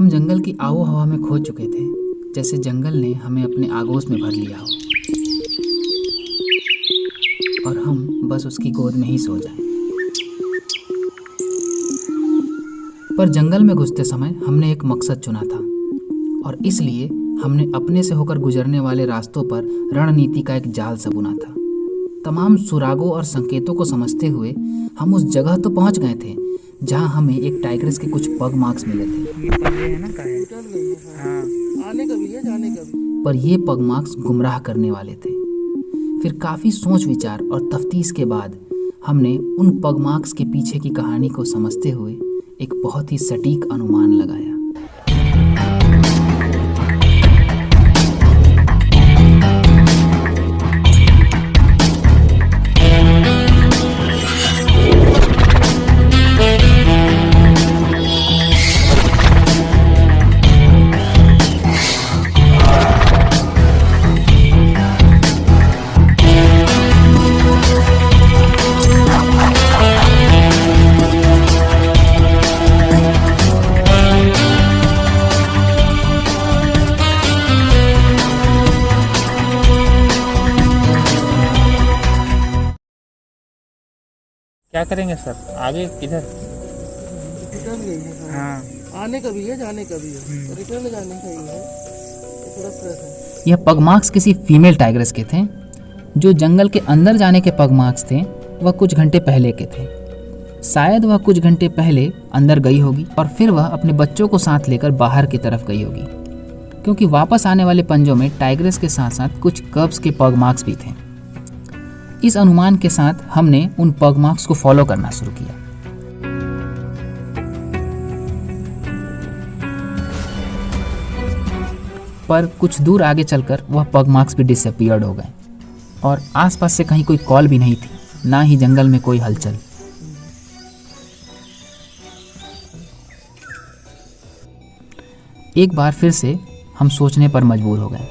हम जंगल की आहो हवा में खो चुके थे, जैसे जंगल ने हमें अपने आगोश में भर लिया हो और हम बस उसकी गोद में ही सो जाएं। पर जंगल में घुसते समय हमने एक मकसद चुना था और इसलिए हमने अपने से होकर गुजरने वाले रास्तों पर रणनीति का एक जाल सा बुना था। तमाम सुरागों और संकेतों को समझते हुए हम उस जगह तो पहुंच गए थे जहां हमें एक टाइग्रेस के कुछ पग मार्क्स मिले थे। आने का भी है, जाने का भी। पर ये पग मार्क्स गुमराह करने वाले थे। फिर काफ़ी सोच विचार और तफ्तीश के बाद हमने उन पग मार्क्स के पीछे की कहानी को समझते हुए एक बहुत ही सटीक अनुमान लगाया। क्या करेंगे सर, आगे किधर? रिटर्न गई है सर। हाँ, आने का भी है, जाने का भी है। रिटर्न जाने का ही है, तो थोड़ा फ्रेश है। यह पग मार्क्स किसी फीमेल टाइग्रेस के थे। जो जंगल के अंदर जाने के पग मार्क्स थे वह कुछ घंटे पहले के थे। शायद वह कुछ घंटे पहले अंदर गई होगी और फिर वह अपने बच्चों को साथ लेकर बाहर की तरफ गई होगी, क्योंकि वापस आने वाले पंजों में टाइग्रेस के साथ साथ कुछ कब्स के पग मार्क्स भी थे। इस अनुमान के साथ हमने उन पग मार्क्स को फॉलो करना शुरू किया। पर कुछ दूर आगे चलकर वह पग मार्क्स भी डिसअपीयर्ड हो गए और आसपास से कहीं कोई कॉल भी नहीं थी, ना ही जंगल में कोई हलचल। एक बार फिर से हम सोचने पर मजबूर हो गए,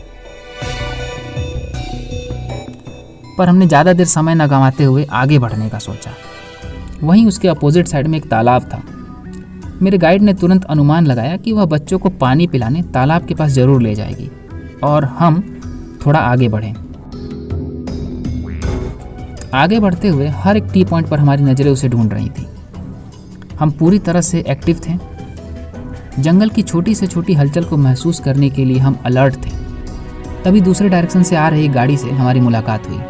पर हमने ज़्यादा देर समय न गंवाते हुए आगे बढ़ने का सोचा। वहीं उसके अपोजिट साइड में एक तालाब था। मेरे गाइड ने तुरंत अनुमान लगाया कि वह बच्चों को पानी पिलाने तालाब के पास जरूर ले जाएगी और हम थोड़ा आगे बढ़े। आगे बढ़ते हुए हर एक टी पॉइंट पर हमारी नज़रें उसे ढूंढ रही थी। हम पूरी तरह से एक्टिव थे। जंगल की छोटी से छोटी हलचल को महसूस करने के लिए हम अलर्ट थे। तभी दूसरे डायरेक्शन से आ रही गाड़ी से हमारी मुलाकात हुई।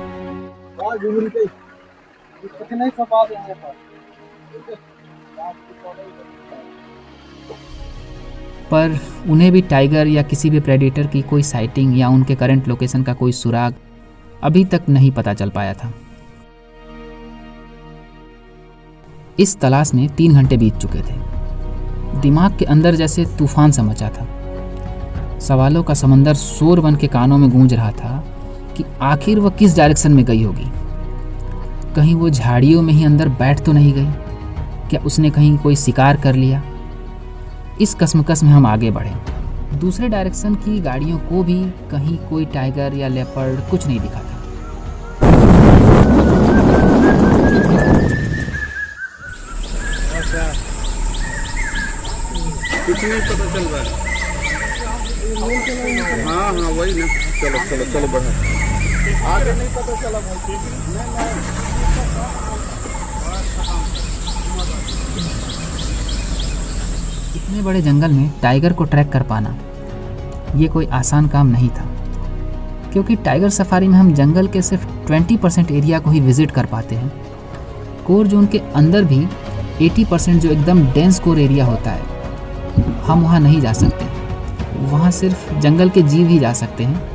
पर उन्हें भी टाइगर या किसी भी प्रेडेटर की कोई साइटिंग या उनके करंट लोकेशन का कोई सुराग अभी तक नहीं पता चल पाया था। इस तलाश में 3 घंटे बीत चुके थे। दिमाग के अंदर जैसे तूफान सा मचा था। सवालों का समंदर शोर बन के कानों में गूंज रहा था कि आखिर वह किस डायरेक्शन में गई होगी। कहीं वो झाड़ियों में ही अंदर बैठ तो नहीं गई? क्या उसने कहीं कोई शिकार कर लिया? इस कश्मकश में हम आगे बढ़े। दूसरे डायरेक्शन की गाड़ियों को भी कहीं कोई टाइगर या लेपर्ड कुछ नहीं दिखा था। कुछ नहीं पता चल रहा है। हाँ हाँ वही ना। चलो चलो चलो बढ़ा। आगे नहीं पता चला भाई। इतने बड़े जंगल में टाइगर को ट्रैक कर पाना ये कोई आसान काम नहीं था, क्योंकि टाइगर सफारी में हम जंगल के सिर्फ 20% एरिया को ही विजिट कर पाते हैं। कोर जोन के अंदर भी 80% जो एकदम डेंस कोर एरिया होता है, हम वहाँ नहीं जा सकते। वहाँ सिर्फ जंगल के जीव ही जा सकते हैं।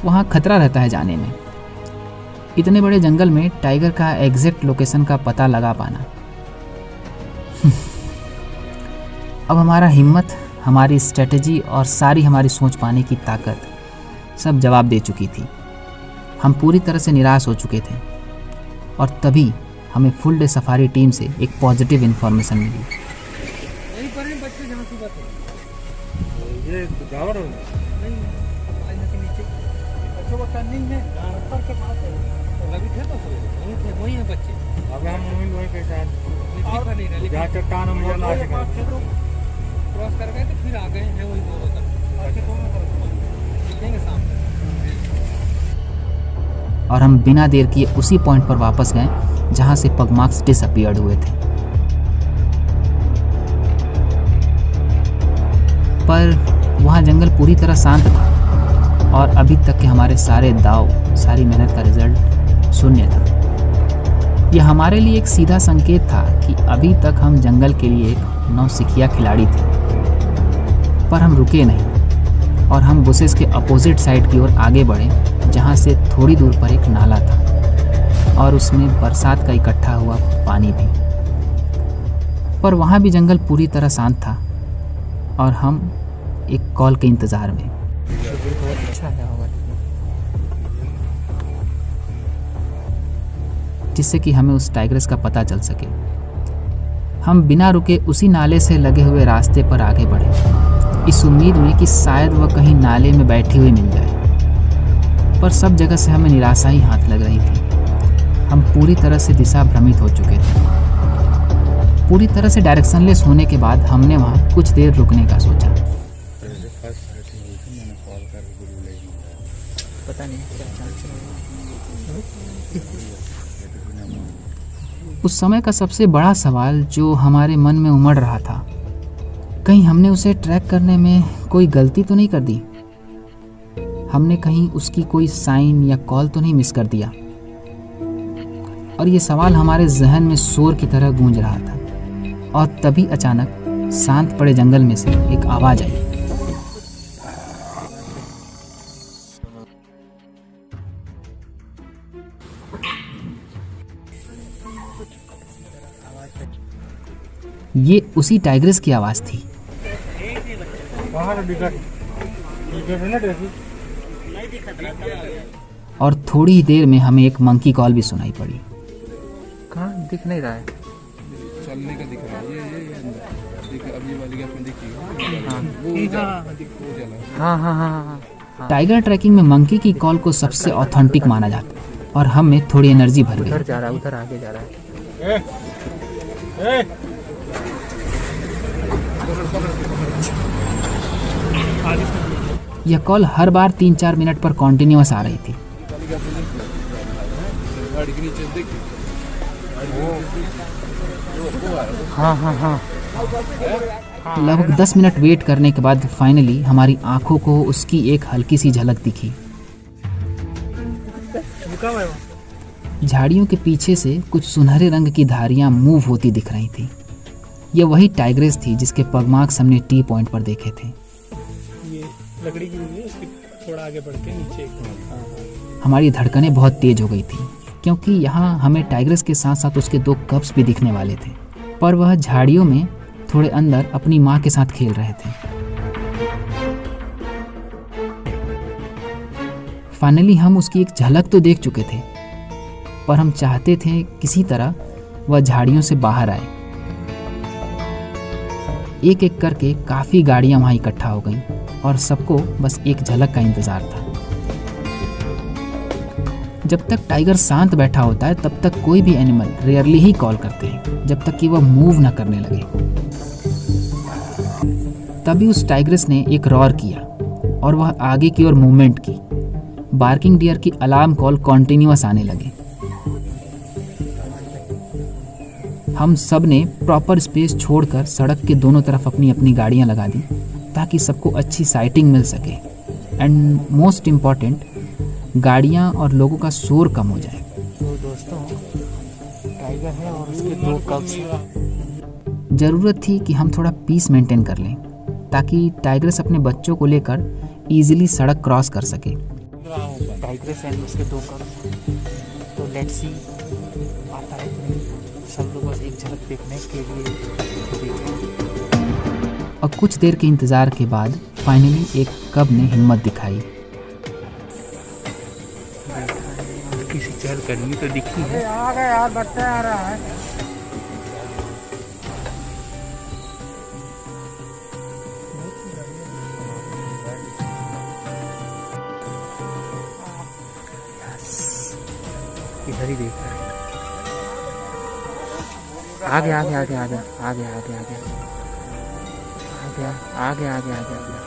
वहाँ खतरा रहता है जाने में। इतने बड़े जंगल में टाइगर का एग्जैक्ट लोकेशन का पता लगा पाना। अब हमारा हिम्मत, हमारी स्ट्रेटजी और सारी हमारी सोच पाने की ताकत सब जवाब दे चुकी थी। हम पूरी तरह से निराश हो चुके थे और तभी हमें फुल डे सफारी टीम से एक पॉजिटिव इन्फॉर्मेशन मिली। यहीं पर हैं बच्चे जहाँ सुबह थे। ये गावर हो नहीं, आईना के नीचे बच्चों का टर्निंग है, ऊपर के पास है। लगी थे तो वहीं थे, वहीं है बच्चे। अब हम वहीं के साथ जहाँ चट्टान मोड़ ना क्रॉस कर गए तो फिर आ गए हैं वही दोनों तरफ दिखेंगे सामने। और हम बिना देर किए उसी पॉइंट पर वापस गए जहाँ से पग मार्क्स डिसअपीयर्ड हुए थे। पर वहाँ जंगल पूरी तरह शांत था और अभी तक के हमारे सारे दाव, सारी मेहनत का रिजल्ट शून्य था। यह हमारे लिए एक सीधा संकेत था कि अभी तक हम जंगल के लिए एक नौसिखिया खिलाड़ी थे। पर हम रुके नहीं और हम बुशेस के अपोजिट साइड की ओर आगे बढ़े जहाँ से थोड़ी दूर पर एक नाला था और उसमें बरसात का इकट्ठा हुआ पानी भी। पर वहाँ भी जंगल पूरी तरह शांत था और हम एक कॉल के इंतज़ार में। बहुत अच्छा है होगा। जिससे कि हमें उस टाइग्रेस का पता चल सके। हम बिना रुके उसी नाले से लगे हुए रास्ते पर आगे बढ़े, इस उम्मीद में कि शायद वह कहीं नाले में बैठी हुई मिल जाए। पर सब जगह से हमें निराशा ही हाथ लग रही थी। हम पूरी तरह से दिशा भ्रमित हो चुके थे। पूरी तरह से डायरेक्शनलेस होने के बाद हमने वहाँ कुछ देर रुकने का सोचा। पता नहीं क्या चांस है। उस समय का सबसे बड़ा सवाल जो हमारे मन में उमड़ रहा था, कहीं हमने उसे ट्रैक करने में कोई गलती तो नहीं कर दी? हमने कहीं उसकी कोई साइन या कॉल तो नहीं मिस कर दिया? और ये सवाल हमारे जहन में शोर की तरह गूंज रहा था। और तभी अचानक शांत पड़े जंगल में से एक आवाज़ आई। ये उसी टाइग्रेस की आवाज़ थी। और थोड़ी ही देर में हमें एक मंकी कॉल भी सुनाई पड़ी। कहाँ दिख नहीं रहा है। चलने का दिख रहा है। ये अंदर देखिए, अब ये वाली गैप में देखिए हाँ हाँ हाँ हाँ। टाइगर ट्रैकिंग में मंकी की कॉल को सबसे ऑथेंटिक माना जाता है और हम में थोड़ी एनर्जी भर गई। उधर जा रहा है, उधर आगे जा रहा है। यह कॉल हर बार 3-4 मिनट पर कॉन्टिन्यूअस आ रही थी। हाँ हाँ हाँ। लगभग 10 मिनट वेट करने के बाद फाइनली हमारी आंखों को उसकी एक हल्की सी झलक दिखी। झाड़ियों के पीछे से कुछ सुनहरे रंग की धारियां मूव होती दिख रही थी। यह वही टाइग्रेस थी जिसके पगमार्क्स हमने टी पॉइंट पर देखे थे। ये लकड़ी की हुई है, उसके थोड़ा आगे बढ़ के नीचे। हमारी धड़कनें बहुत तेज हो गई थी क्योंकि यहाँ हमें टाइग्रेस के साथ साथ उसके 2 कप्स भी दिखने वाले थे। पर वह झाड़ियों में थोड़े अंदर अपनी माँ के साथ खेल रहे थे। फाइनली हम उसकी एक झलक तो देख चुके थे, पर हम चाहते थे किसी तरह वह झाड़ियों से बाहर आए। एक एक करके काफ़ी गाड़ियां वहां इकट्ठा हो गईं और सबको बस एक झलक का इंतज़ार था। जब तक टाइगर शांत बैठा होता है तब तक कोई भी एनिमल रेयरली ही कॉल करते हैं, जब तक कि वह मूव ना करने लगे। तभी उस टाइग्रेस ने एक रॉर किया और वह आगे की ओर मूवमेंट की। बार्किंग डियर की अलार्म कॉल कॉन्टिन्यूअस आने लगे। हम सब ने प्रॉपर स्पेस छोड़कर सड़क के दोनों तरफ अपनी अपनी गाड़ियां लगा दी ताकि सबको अच्छी साइटिंग मिल सके एंड मोस्ट इम्पॉर्टेंट, गाड़ियां और लोगों का शोर कम हो जाए। तो दोस्तों, टाइगर है और उसके 2 कब्स हैं। ज़रूरत थी कि हम थोड़ा पीस मेंटेन कर लें ताकि टाइग्रेस अपने बच्चों को लेकर ईजिली सड़क क्रॉस कर सके। टाइग्रेस एंड उसके 2 कब्स। तो लेट्स सी आता है कि नहीं। सब लोग बस एक झलक देखने के लिए देखें। और कुछ देर के इंतज़ार के बाद फाइनली एक कब ने हिम्मत दिखाई। किसी चहल कदमी तो दिखती है। आ गया यार, बच्चा आ रहा है। इधर ही देख रहा है। आ गया आ गया आ गया आ गया आ गया आ गया आ गया आ गया आ गया आ गया आ गया